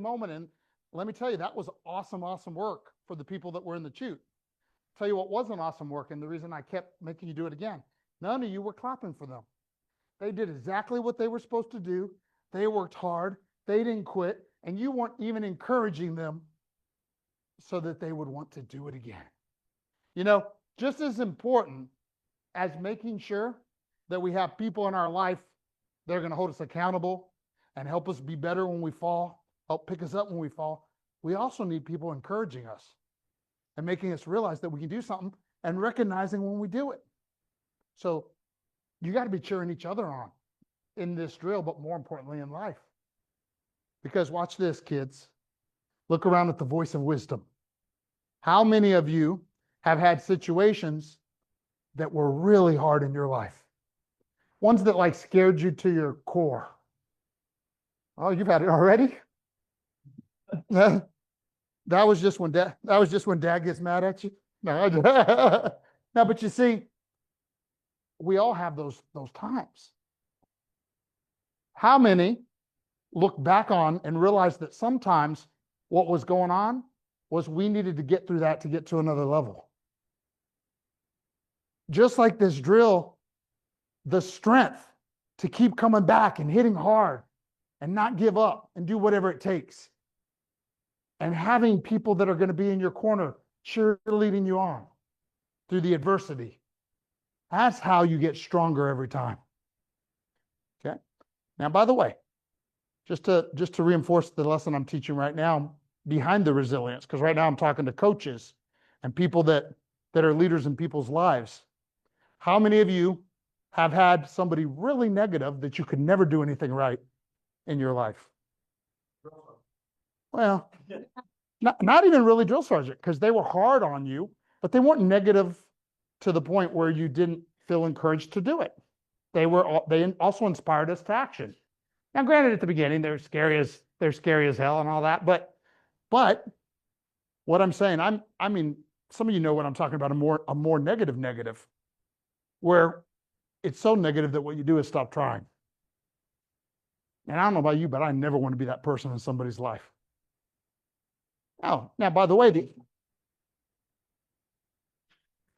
moment. And let me tell you, that was awesome, awesome work for the people that were in the chute. Tell you what wasn't awesome work, and the reason I kept making you do it again. None of you were clapping for them. They did exactly what they were supposed to do. They worked hard. They didn't quit. And you weren't even encouraging them so that they would want to do it again. You know, just as important as making sure that we have people in our life that are going to hold us accountable and help us be better when we fall, help pick us up when we fall, we also need people encouraging us and making us realize that we can do something and recognizing when we do it. So you got to be cheering each other on in this drill, but more importantly in life. Because watch this, kids. Look around at the voice of wisdom. How many of you have had situations that were really hard in your life? Ones that like scared you to your core. Oh, you've had it already? That was just when dad gets mad at you. No, no, but you see, we all have those times. How many look back on and realize that sometimes what was going on was we needed to get through that to get to another level? Just like this drill, the strength to keep coming back and hitting hard and not give up and do whatever it takes. And having people that are going to be in your corner cheerleading you on through the adversity. That's how you get stronger every time. Okay. Now, by the way, just to reinforce the lesson I'm teaching right now behind the resilience, because right now I'm talking to coaches and people that are leaders in people's lives. How many of you have had somebody really negative that you could never do anything right in your life? Well, not even really drill sergeant, because they were hard on you, but they weren't negative to the point where you didn't feel encouraged to do it. They also inspired us to action. Now, granted, at the beginning, they're scary as hell and all that, but what I'm saying, I mean, some of you know what I'm talking about, a more negative, where it's so negative that what you do is stop trying. And I don't know about you, but I never want to be that person in somebody's life. Oh, now, by the way,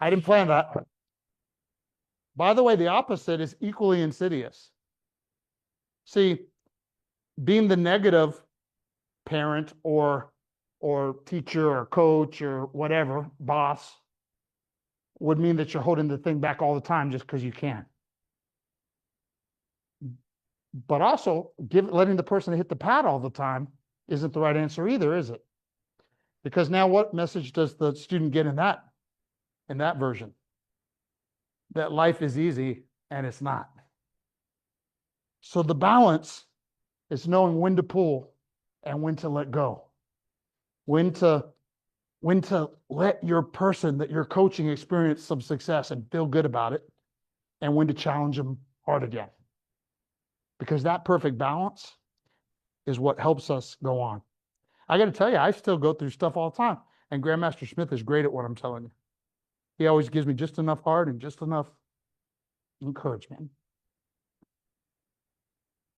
I didn't plan that. By the way, the opposite is equally insidious. See, being the negative parent or teacher or coach or whatever, boss, would mean that you're holding the thing back all the time just because you can. But also, letting the person hit the pad all the time isn't the right answer either, is it? Because now what message does the student get in that version? That life is easy, and it's not. So the balance is knowing when to pull and when to let go. When to let your person that you're coaching experience some success and feel good about it, and when to challenge them hard again. Because that perfect balance is what helps us go on. I got to tell you, I still go through stuff all the time. And Grandmaster Smith is great at what I'm telling you. He always gives me just enough heart and just enough encouragement.